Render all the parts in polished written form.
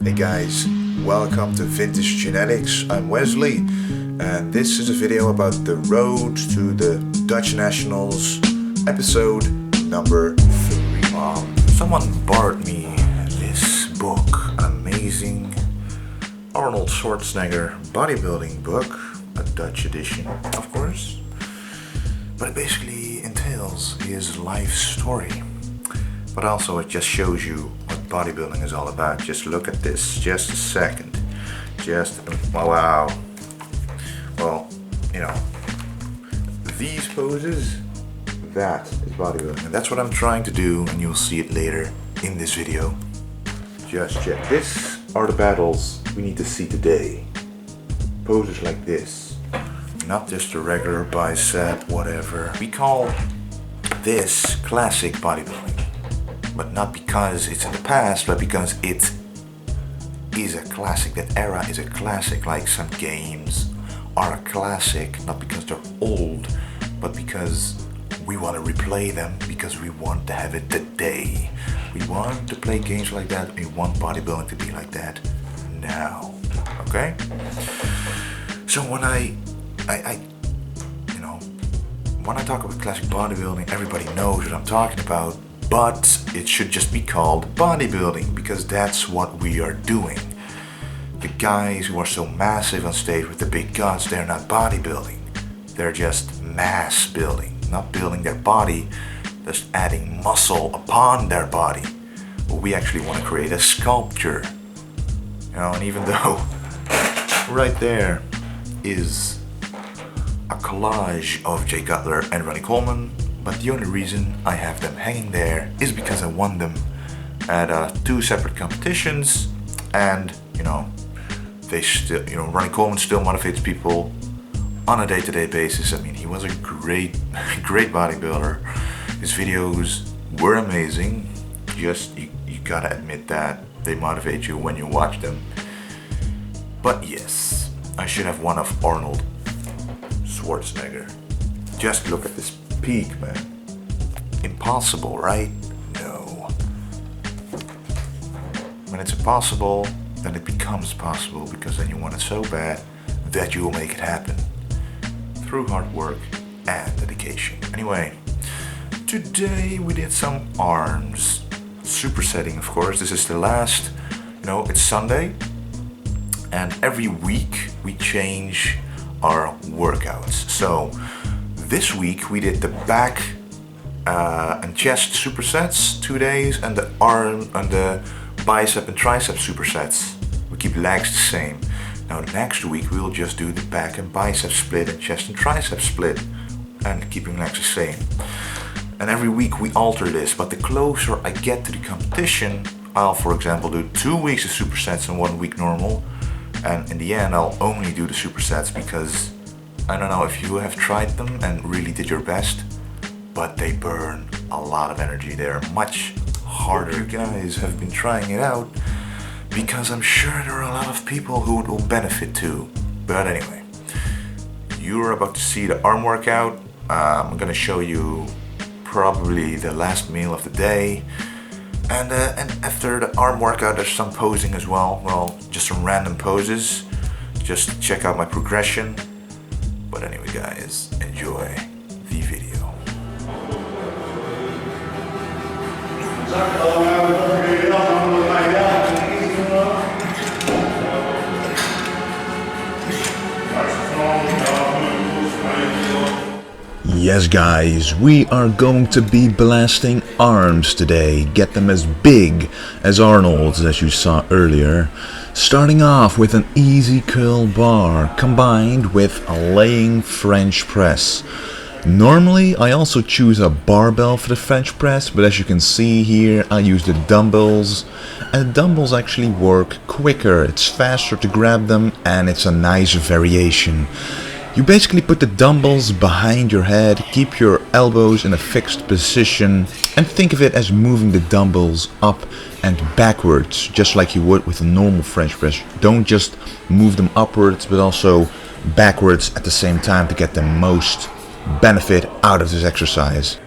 Hey guys, welcome to VintageGenetics. I'm Wesley, and this is a video about the road to the Dutch Nationals, episode number 3. Someone borrowed me this book, an amazing Arnold Schwarzenegger bodybuilding book, a Dutch edition, of course. But it basically entails his life story. But also it just shows you what bodybuilding is all about. Just look at this, just a second. Wow. Well, these poses, that is bodybuilding. And that's what I'm trying to do, and you'll see it later in this video. Just check. This are the battles we need to see today. Poses like this. Not just a regular bicep, whatever. We call this classic bodybuilding. But not because it's in the past, but because it is a classic. That era is a classic, like some games are a classic, not because they're old, but because we want to replay them, because we want to have it today. We want to play games like that, we want bodybuilding to be like that now. Okay? So when I talk about classic bodybuilding, everybody knows what I'm talking about. But it should just be called bodybuilding, because that's what we are doing. The guys who are so massive on stage with the big guns, they're not bodybuilding. They're just mass building, not building their body, just adding muscle upon their body. But we actually want to create a sculpture. And even though right there is a collage of Jay Cutler and Ronnie Coleman, but the only reason I have them hanging there is because I won them at 2 separate competitions, and they still, Ronnie Coleman still motivates people on a day-to-day basis. I mean, he was a great bodybuilder. His videos were amazing. Just you gotta admit that they motivate you when you watch them. But yes, I should have one of Arnold Schwarzenegger. Just look at this peak, man. Impossible, right? No. When it's impossible, then it becomes possible, because then you want it so bad that you will make it happen through hard work and dedication. Anyway, today we did some arms. Supersetting, of course. This is the last, it's Sunday, and every week we change our workouts. So this week we did the back and chest supersets 2 days, and the arm and the bicep and tricep supersets. We keep legs the same. Now next week we'll just do the back and bicep split and chest and tricep split, and keeping legs the same. And every week we alter this, but the closer I get to the competition, I'll for example do 2 weeks of supersets and 1 week normal, and in the end I'll only do the supersets, because I don't know if you have tried them and really did your best, but they burn a lot of energy. They're much harder. You guys have been trying it out, because I'm sure there are a lot of people who it will benefit too. But anyway, you're about to see the arm workout. I'm gonna show you probably the last meal of the day. And after the arm workout, there's some posing as well. Well, just some random poses. Just check out my progression. But anyway, guys, enjoy the video. Yes guys, we are going to be blasting arms today. Get them as big as Arnold's, as you saw earlier. Starting off with an easy curl bar combined with a laying French press. Normally I also choose a barbell for the French press, but as you can see here I use the dumbbells, and the dumbbells actually work quicker. It's faster to grab them, and it's a nice variation. You basically put the dumbbells behind your head, keep your elbows in a fixed position, and think of it as moving the dumbbells up and backwards, just like you would with a normal French press. Don't just move them upwards, but also backwards at the same time to get the most benefit out of this exercise.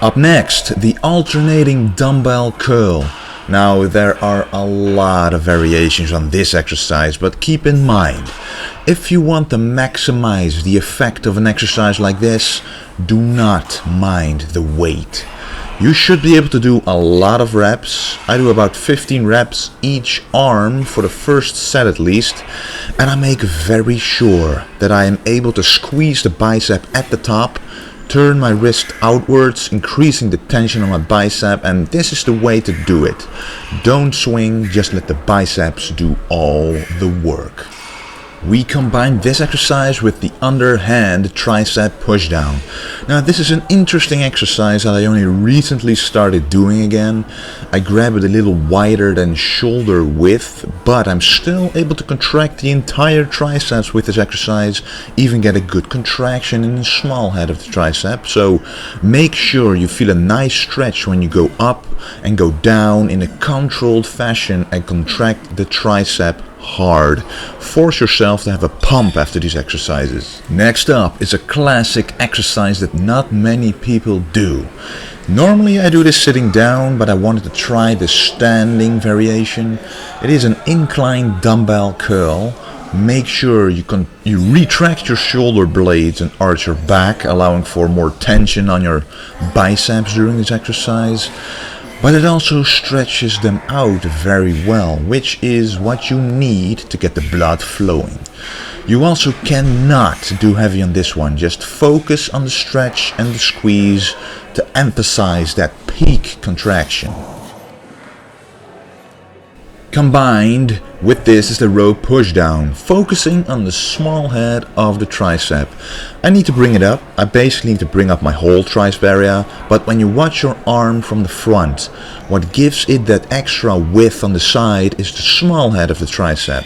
Up next, the alternating dumbbell curl. Now there are a lot of variations on this exercise, but keep in mind, if you want to maximize the effect of an exercise like this, do not mind the weight. You should be able to do a lot of reps. I do about 15 reps each arm for the first set at least, and I make very sure that I am able to squeeze the bicep at the top, turn my wrist outwards, increasing the tension on my bicep, and this is the way to do it. Don't swing, just let the biceps do all the work. We combine this exercise with the underhand tricep pushdown. Now this is an interesting exercise that I only recently started doing again. I grab it a little wider than shoulder width, but I'm still able to contract the entire triceps with this exercise, even get a good contraction in the small head of the tricep. So make sure you feel a nice stretch when you go up and go down in a controlled fashion and contract the tricep hard. Force yourself to have a pump after these exercises. Next up is a classic exercise that not many people do. Normally I do this sitting down, but I wanted to try the standing variation. It is an incline dumbbell curl. Make sure you retract your shoulder blades and arch your back, allowing for more tension on your biceps during this exercise. But it also stretches them out very well, which is what you need to get the blood flowing. You also cannot do heavy on this one, just focus on the stretch and the squeeze to emphasize that peak contraction. Combined with this is the row pushdown, focusing on the small head of the tricep. I need to bring it up. I basically need to bring up my whole tricep area, but when you watch your arm from the front, what gives it that extra width on the side is the small head of the tricep.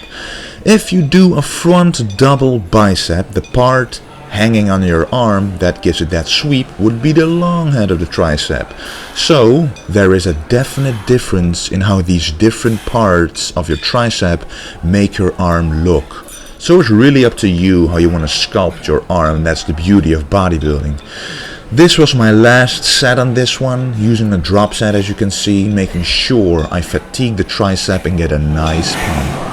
If you do a front double bicep, the part hanging on your arm that gives it that sweep would be the long head of the tricep. So there is a definite difference in how these different parts of your tricep make your arm look. So it's really up to you how you want to sculpt your arm. That's the beauty of bodybuilding. This was my last set on this one, using a drop set as you can see, making sure I fatigue the tricep and get a nice pump.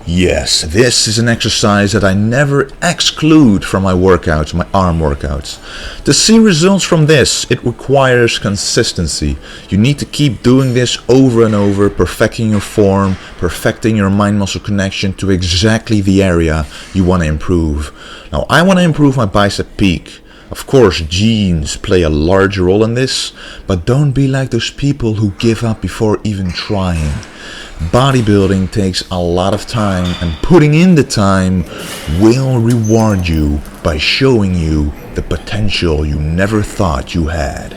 Yes, this is an exercise that I never exclude from my workouts, my arm workouts. To see results from this, it requires consistency. You need to keep doing this over and over, perfecting your form, perfecting your mind-muscle connection to exactly the area you want to improve. Now, I want to improve my bicep peak. Of course, genes play a large role in this, but don't be like those people who give up before even trying. Bodybuilding takes a lot of time, and putting in the time will reward you by showing you the potential you never thought you had.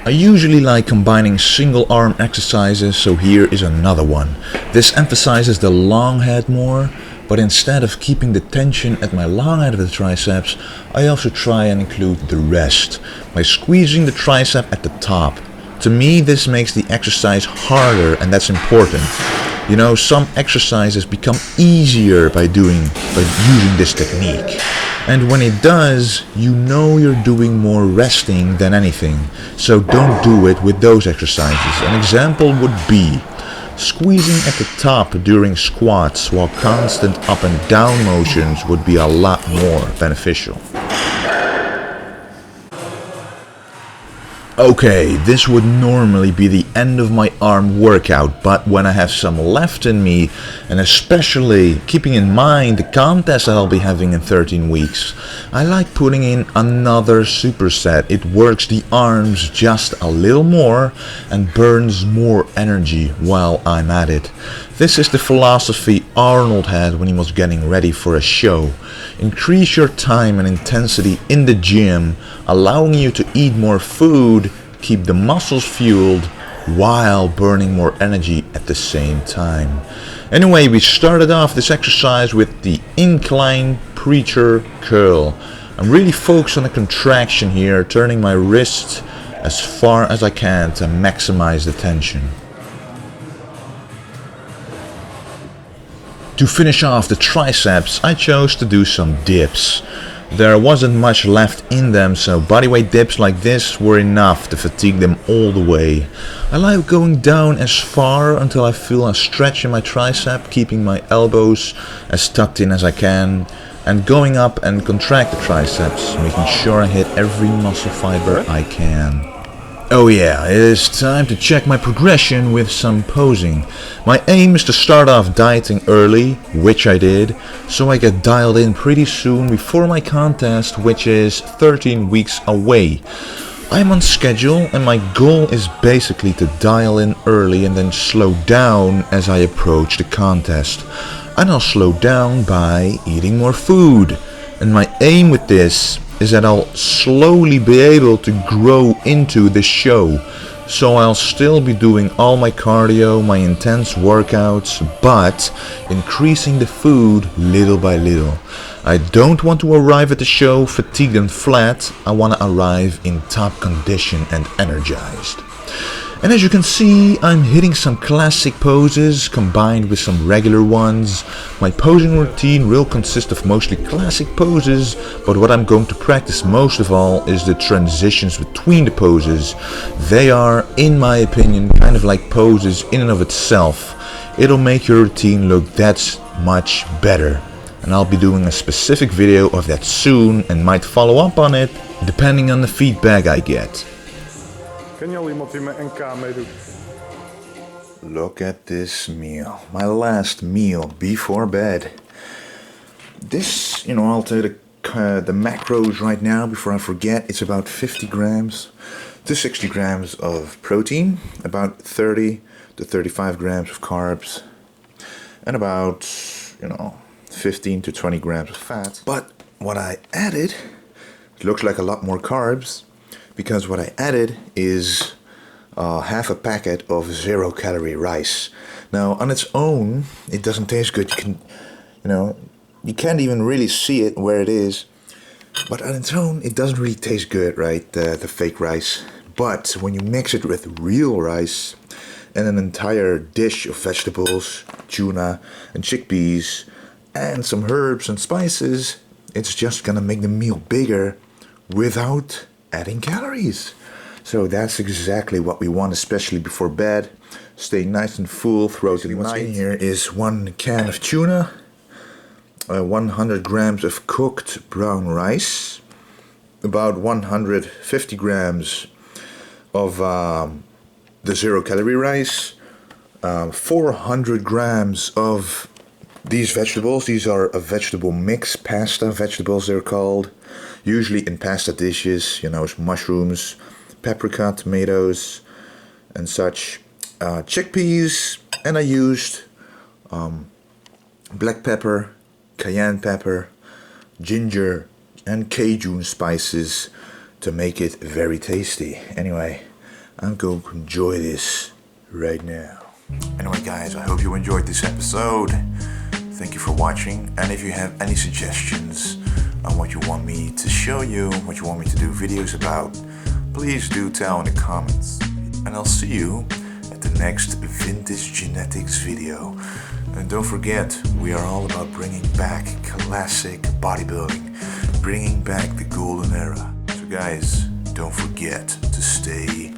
I usually like combining single arm exercises, so here is another one. This emphasizes the long head more, but instead of keeping the tension at my long head of the triceps, I also try and include the rest by squeezing the tricep at the top. To me, this makes the exercise harder, and that's important. You know, some exercises become easier by using this technique. And when it does, you know you're doing more resting than anything. So don't do it with those exercises. An example would be squeezing at the top during squats while constant up and down motions would be a lot more beneficial. Okay, this would normally be the end of my arm workout, but when I have some left in me, and especially keeping in mind the contest that I'll be having in 13 weeks, I like putting in another superset. It works the arms just a little more and burns more energy while I'm at it. This is the philosophy Arnold had when he was getting ready for a show. Increase your time and intensity in the gym, allowing you to eat more food, keep the muscles fueled, while burning more energy at the same time. Anyway, we started off this exercise with the incline preacher curl. I'm really focused on the contraction here, turning my wrist as far as I can to maximize the tension. To finish off the triceps, I chose to do some dips. There wasn't much left in them, so bodyweight dips like this were enough to fatigue them all the way. I like going down as far until I feel a stretch in my tricep, keeping my elbows as tucked in as I can, and going up and contract the triceps, making sure I hit every muscle fiber I can. Oh yeah, it is time to check my progression with some posing. My aim is to start off dieting early, which I did, so I get dialed in pretty soon before my contest, which is 13 weeks away. I'm on schedule and my goal is basically to dial in early and then slow down as I approach the contest. And I'll slow down by eating more food. And my aim with this is that I'll slowly be able to grow into the show. So I'll still be doing all my cardio, my intense workouts, but increasing the food little by little. I don't want to arrive at the show fatigued and flat. I want to arrive in top condition and energized. And as you can see, I'm hitting some classic poses combined with some regular ones. My posing routine will consist of mostly classic poses, but what I'm going to practice most of all is the transitions between the poses. They are, in my opinion, kind of like poses in and of itself. It'll make your routine look that much better. And I'll be doing a specific video of that soon and might follow up on it depending on the feedback I get. Ken je al iemand die met NK meedoet? Look at this meal. My last meal before bed. This, I'll tell you the macros right now before I forget. It's about 50 grams to 60 grams of protein, about 30 to 35 grams of carbs, and about, 15 to 20 grams of fat. But what I added, it looks like a lot more carbs, because what I added is half a packet of 0-calorie rice. Now, on its own, it doesn't taste good. You can't even really see it where it is. But on its own, it doesn't really taste good, right? The fake rice. But when you mix it with real rice and an entire dish of vegetables, tuna and chickpeas, and some herbs and spices, it's just gonna make the meal bigger without adding calories. So that's exactly what we want, especially before bed. Stay nice and full throughout the night. What's in here is 1 can of tuna, 100 grams of cooked brown rice, about 150 grams of the 0-calorie rice, 400 grams of these vegetables. These are a vegetable mix, pasta vegetables they're called. Usually in pasta dishes, it's mushrooms, paprika, tomatoes, and such. Chickpeas, and I used black pepper, cayenne pepper, ginger, and Cajun spices to make it very tasty. Anyway, I'm going to enjoy this right now. Anyway, guys, I hope you enjoyed this episode. Thank you for watching, and if you have any suggestions on what you want me to show you, what you want me to do videos about, please do tell in the comments. And I'll see you at the next VintageGenetics video. And don't forget, we are all about bringing back classic bodybuilding, bringing back the golden era. So guys, don't forget to stay